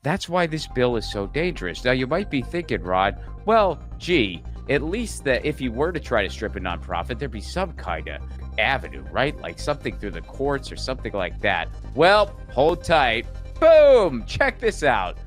That's why this bill is so dangerous. Now, you might be thinking, Rod, well, gee, at least that if you were to try to strip a nonprofit, there'd be some kind of avenue, right? Like something through the courts or something like that. Well, hold tight. Boom! Check this out.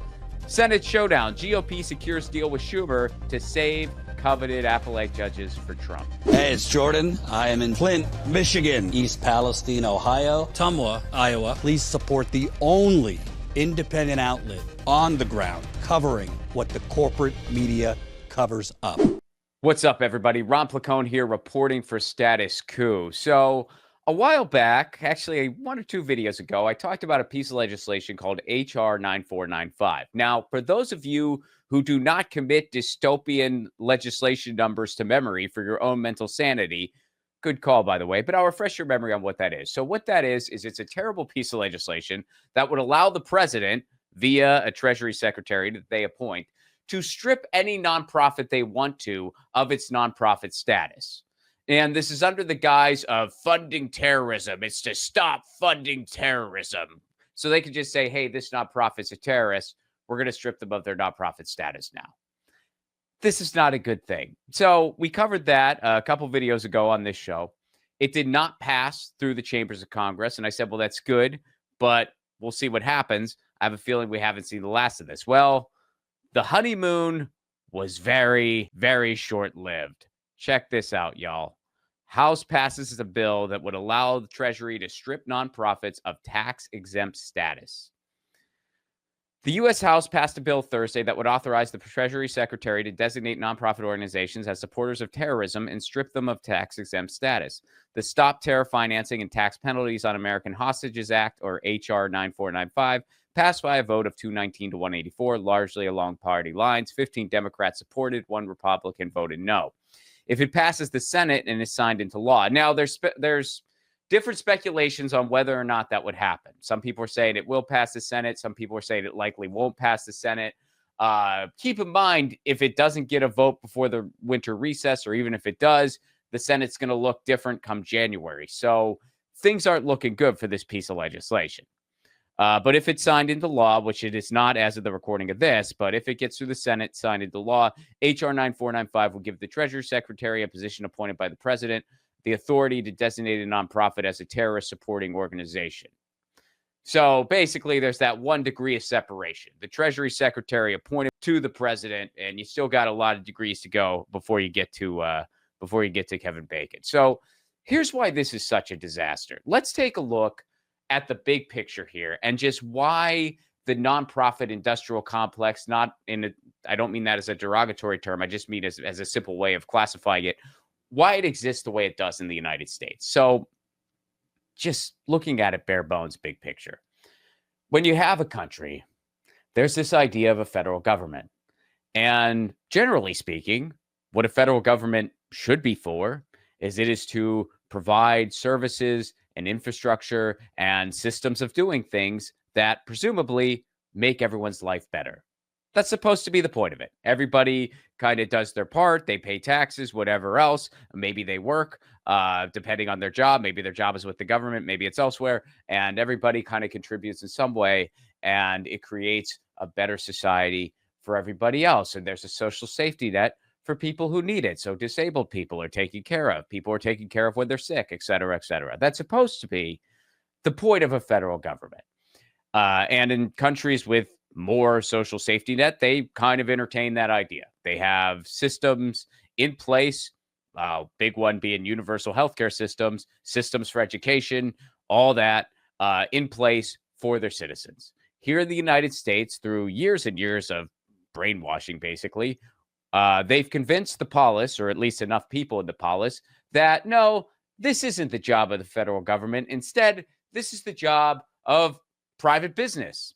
Senate showdown. GOP secures deal with Schumer to save coveted appellate judges for Trump. Hey, it's Jordan. I am in Flint, Michigan, East Palestine, Ohio, Tumwa, Iowa. Please support the only independent outlet on the ground covering what the corporate media covers up. What's up, everybody? Ron Placone here reporting for Status Coup. So a while back, actually 1 or 2 videos ago, I talked about a piece of legislation called HR 9495. Now, for those of you who do not commit dystopian legislation numbers to memory for your own mental sanity, good call, by the way, but I'll refresh your memory on what that is. So what that is it's a terrible piece of legislation that would allow the president, via a Treasury secretary that they appoint, to strip any nonprofit they want to of its nonprofit status. And this is under the guise of funding terrorism. It's to stop funding terrorism. So they could just say, hey, this nonprofit's a terrorist. We're going to strip them of their nonprofit status now. This is not a good thing. So we covered that a couple videos ago on this show. It did not pass through the chambers of Congress. And I said, well, that's good, but we'll see what happens. I have a feeling we haven't seen the last of this. Well, the honeymoon was very, very short-lived. Check this out, y'all. House passes a bill that would allow the Treasury to strip nonprofits of tax-exempt status. The U.S. House passed a bill Thursday that would authorize the Treasury Secretary to designate nonprofit organizations as supporters of terrorism and strip them of tax-exempt status. The Stop Terror-Financing and Tax Penalties on American Hostages Act, or HR 9495, passed by a vote of 219 to 184, largely along party lines. 15 Democrats supported, 1 Republican voted no. If it passes the Senate and is signed into law. Now, there's different speculations on whether or not that would happen. Some people are saying it will pass the Senate. Some people are saying it likely won't pass the Senate. Keep in mind, if it doesn't get a vote before the winter recess, or even if it does, the Senate's going to look different come January. So things aren't looking good for this piece of legislation. But if it's signed into law, which it is not as of the recording of this, but if it gets through the Senate, signed into law, HR 9495 will give the Treasury Secretary, a position appointed by the president, the authority to designate a nonprofit as a terrorist supporting organization. So basically, there's that 1 degree of separation. The Treasury Secretary appointed to the president, and you still got a lot of degrees to go before you get to Kevin Bacon. So here's why this is such a disaster. Let's take a look at the big picture here and just why the nonprofit industrial complex, I don't mean that as a derogatory term, I just mean as a simple way of classifying it, why it exists the way it does in the United States. So just looking at it bare bones, big picture. When you have a country, there's this idea of a federal government. And generally speaking, what a federal government should be for is it is to provide services and infrastructure and systems of doing things that presumably make everyone's life better. That's supposed to be the point of it. Everybody kind of does their part. They pay taxes, whatever else. Maybe they work, depending on their job. Maybe their job is with the government. Maybe it's elsewhere. And everybody kind of contributes in some way. And it creates a better society for everybody else. And there's a social safety net for people who need it. So disabled people are taken care of. People are taken care of when they're sick, et cetera, et cetera. That's supposed to be the point of a federal government. And in countries with more social safety net, they kind of entertain that idea. They have systems in place, big one being universal healthcare systems, systems for education, all that in place for their citizens. Here in the United States, through years and years of brainwashing, basically, they've convinced the polis, or at least enough people in the polis, that no, this isn't the job of the federal government. Instead, this is the job of private business.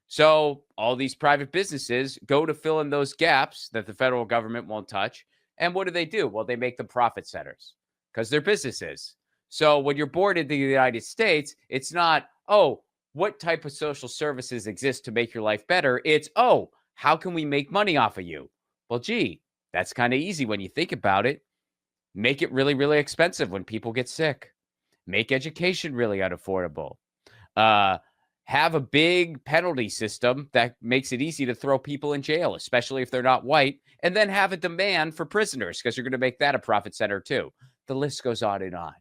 So all these private businesses go to fill in those gaps that the federal government won't touch. And what do? Well, they make them profit centers because they're businesses. So when you're born in the United States, it's not, oh, what type of social services exist to make your life better? It's, oh, how can we make money off of you? Well, gee, that's kind of easy when you think about it. Make it really, really expensive when people get sick. Make education really unaffordable. have a big penalty system that makes it easy to throw people in jail, especially if they're not white, and then have a demand for prisoners because you're going to make that a profit center too. The list goes on and on.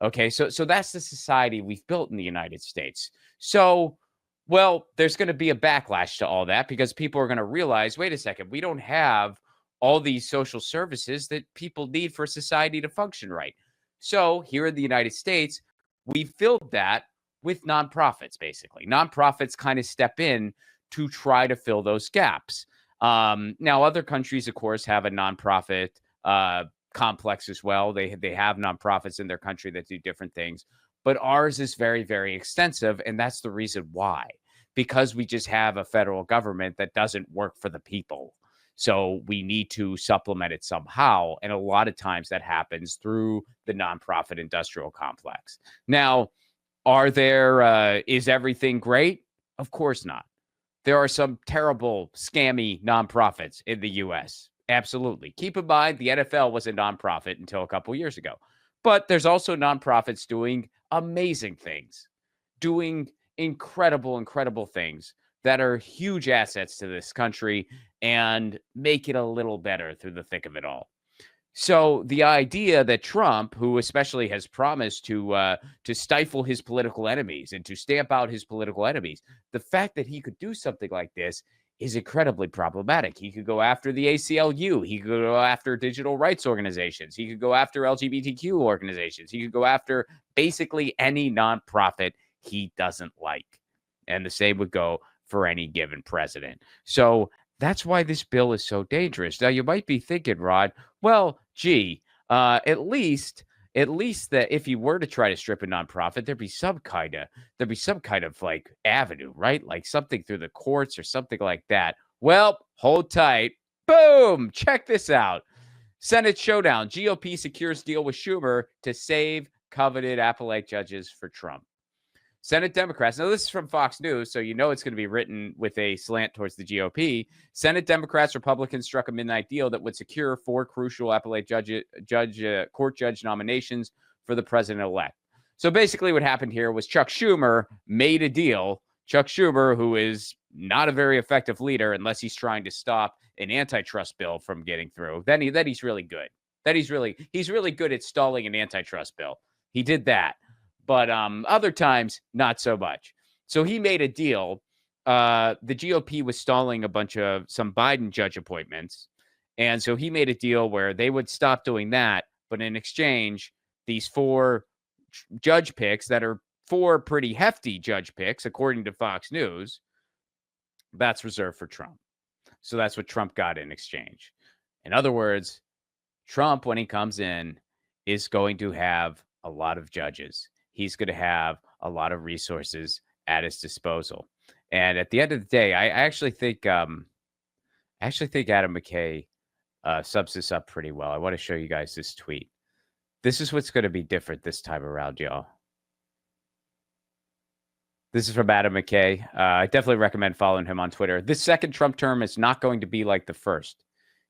Okay, so that's the society we've built in the United States. So, well, there's going to be a backlash to all that because people are going to realize, wait a second, we don't have all these social services that people need for society to function right. So, here in the United States, we filled that with nonprofits, basically. Nonprofits kind of step in to try to fill those gaps. Now, other countries, of course, have a nonprofit complex as well. They have nonprofits in their country that do different things, but ours is very, very extensive, and that's the reason why. Because we just have a federal government that doesn't work for the people. So we need to supplement it somehow, and a lot of times that happens through the nonprofit industrial complex. Now, is everything great? Of course not. There are some terrible, scammy nonprofits in the U.S. Absolutely. Keep in mind, the NFL was a nonprofit until a couple years ago. But there's also nonprofits doing amazing things, doing incredible, incredible things that are huge assets to this country and make it a little better through the thick of it all. So the idea that Trump, who especially has promised to stifle his political enemies and to stamp out his political enemies, the fact that he could do something like this is incredibly problematic. He could go after the ACLU. He could go after digital rights organizations. He could go after LGBTQ organizations. He could go after basically any nonprofit he doesn't like. And the same would go for any given president. So that's why this bill is so dangerous. Now, you might be thinking, Rod, well, gee, at least that if you were to try to strip a nonprofit, there'd be some kind of like avenue, right? Like something through the courts or something like that. Well, hold tight. Boom! Check this out. Senate showdown. GOP secures deal with Schumer to save coveted appellate judges for Trump. Senate Democrats, now this is from Fox News, so you know it's going to be written with a slant towards the GOP. Senate Democrats, Republicans struck a midnight deal that would secure 4 crucial appellate court judge nominations for the president-elect. So basically what happened here was Chuck Schumer made a deal. Chuck Schumer, who is not a very effective leader unless he's trying to stop an antitrust bill from getting through, then he's really good. He's really good at stalling an antitrust bill. He did that. But other times, not so much. So he made a deal. The GOP was stalling some Biden judge appointments. And so he made a deal where they would stop doing that. But in exchange, these 4 judge picks that are 4 pretty hefty judge picks, according to Fox News, that's reserved for Trump. So that's what Trump got in exchange. In other words, Trump, when he comes in, is going to have a lot of judges. He's going to have a lot of resources at his disposal. And at the end of the day, I actually think Adam McKay subs this up pretty well. I want to show you guys this tweet. This is what's going to be different this time around, y'all. This is from Adam McKay. I definitely recommend following him on Twitter. This second Trump term is not going to be like the first.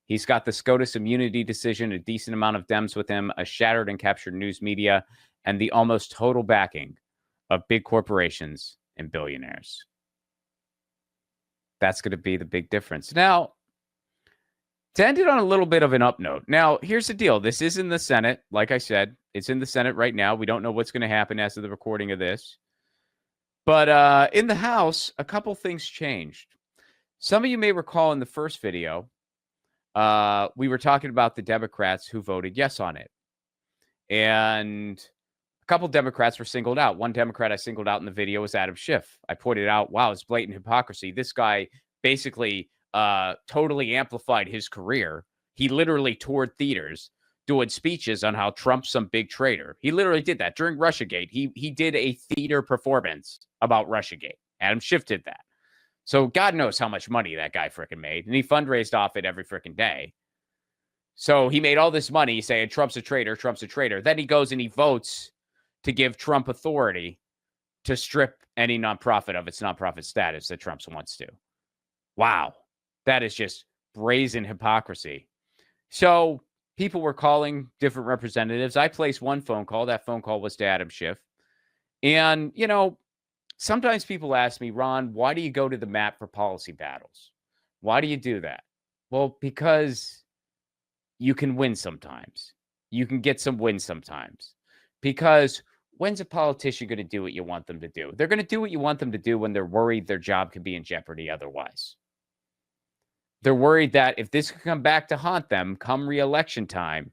He's got the SCOTUS immunity decision, a decent amount of Dems with him, a shattered and captured news media, and the almost total backing of big corporations and billionaires. That's going to be the big difference. Now, to end it on a little bit of an up note. Now, here's the deal. This is in the Senate. Like I said, it's in the Senate right now. We don't know what's going to happen as of the recording of this. But in the House, a couple things changed. Some of you may recall in the first video, we were talking about the Democrats who voted yes on it. And a couple Democrats were singled out. One Democrat I singled out in the video was Adam Schiff. I pointed out, wow, it's blatant hypocrisy. This guy basically totally amplified his career. He literally toured theaters doing speeches on how Trump's some big traitor. He literally did that during Russiagate. He did a theater performance about Russiagate. Adam Schiff did that. So God knows how much money that guy freaking made. And he fundraised off it every freaking day. So he made all this money saying Trump's a traitor, Trump's a traitor. Then he goes and he votes to give Trump authority to strip any nonprofit of its nonprofit status that Trump wants to. Wow. That is just brazen hypocrisy. So people were calling different representatives. I placed one phone call. That phone call was to Adam Schiff. And, you know, Sometimes people ask me, Ron, why do you go to the mat for policy battles? Why do you do that? Well, because you can win sometimes. You can get some wins sometimes. Because when's a politician going to do what you want them to do? They're going to do what you want them to do when they're worried their job could be in jeopardy otherwise. They're worried that if this could come back to haunt them come re-election time,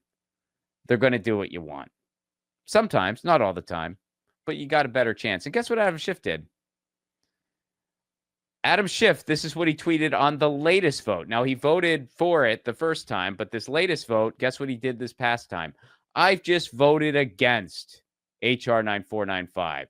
they're going to do what you want. Sometimes, not all the time, but you got a better chance. And guess what Adam Schiff did? Adam Schiff, this is what he tweeted on the latest vote. Now, he voted for it the first time, but this latest vote, guess what he did this past time? I've just voted against HR 9495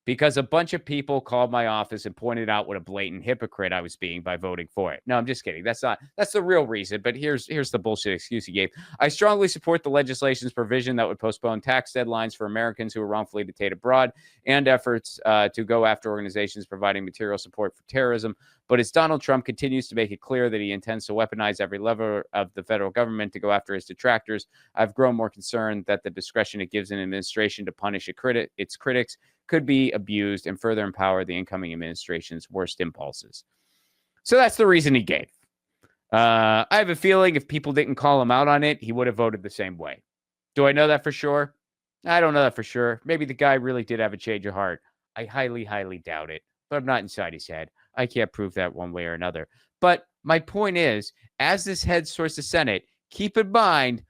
because a bunch of people called my office and pointed out what a blatant hypocrite I was being by voting for it. No, I'm just kidding. That's the real reason, but here's the bullshit excuse he gave. I strongly support the legislation's provision that would postpone tax deadlines for Americans who are wrongfully detained abroad and efforts to go after organizations providing material support for terrorism. But as Donald Trump continues to make it clear that he intends to weaponize every level of the federal government to go after his detractors, I've grown more concerned that the discretion it gives an administration to punish its critics could be abused and further empower the incoming administration's worst impulses. So that's the reason he gave. I have a feeling if people didn't call him out on it, he would have voted the same way. Do I know that for sure? I don't know that for sure. Maybe the guy really did have a change of heart. I highly, highly doubt it, but I'm not inside his head. I can't prove that one way or another. But my point is, as this heads towards the Senate, keep in mind,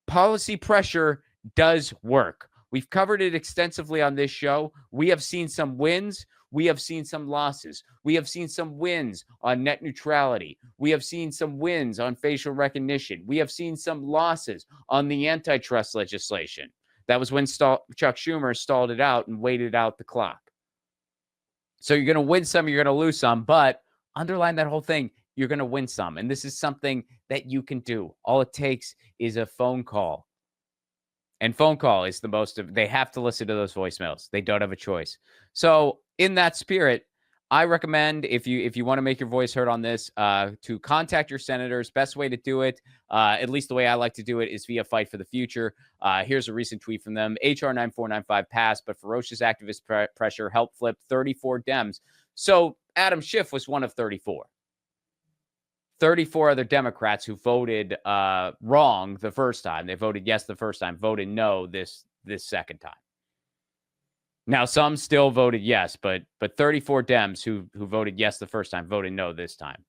policy pressure does work. We've covered it extensively on this show. We have seen some wins. We have seen some losses. We have seen some wins on net neutrality. We have seen some wins on facial recognition. We have seen some losses on the antitrust legislation. That was when Chuck Schumer stalled it out and waited out the clock. So you're going to win some, you're going to lose some, but underline that whole thing, you're going to win some. And this is something that you can do. All it takes is a phone call. And phone call is the most of, they have to listen to those voicemails. They don't have a choice. So in that spirit, I recommend if you want to make your voice heard on this, to contact your senators. Best way to do it, at least the way I like to do it, is via Fight for the Future. Here's a recent tweet from them. HR 9495 passed, but ferocious activist pressure helped flip 34 Dems. So Adam Schiff was one of 34. 34 other Democrats who voted wrong the first time. They voted yes the first time, voted no this second time. Now, some still voted yes, but 34 Dems who voted yes the first time voted no this time.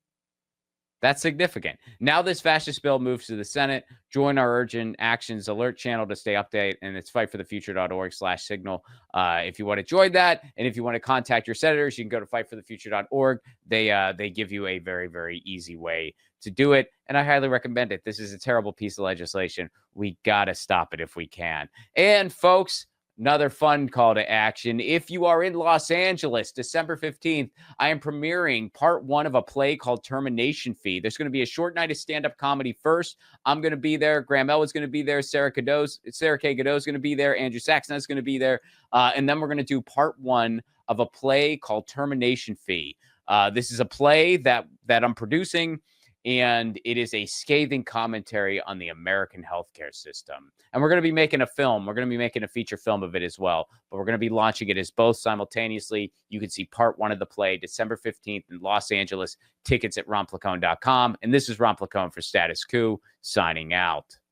That's significant. Now this fascist bill moves to the Senate. Join our Urgent Actions Alert channel to stay updated, and it's fightforthefuture.org/signal. If you want to join that, and if you want to contact your senators, you can go to fightforthefuture.org. They give you a very, very easy way to do it, and I highly recommend it. This is a terrible piece of legislation. We got to stop it if we can. And folks, another fun call to action. If you are in Los Angeles, December 15th, I am premiering part 1 of a play called Termination Fee. There's going to be a short night of stand-up comedy first. I'm going to be there. Graham Elwood's going to be there. Sarah K. Godot's going to be there. Andrew Saxon is going to be there. And then we're going to do part 1 of a play called Termination Fee. This is a play that I'm producing, and it is a scathing commentary on the American healthcare system. And we're going to be making a film. We're going to be making a feature film of it as well. But we're going to be launching it as both simultaneously. You can see part 1 of the play December 15th in Los Angeles. Tickets at ronplacone.com. And this is Ron Placone for Status Coup, signing out.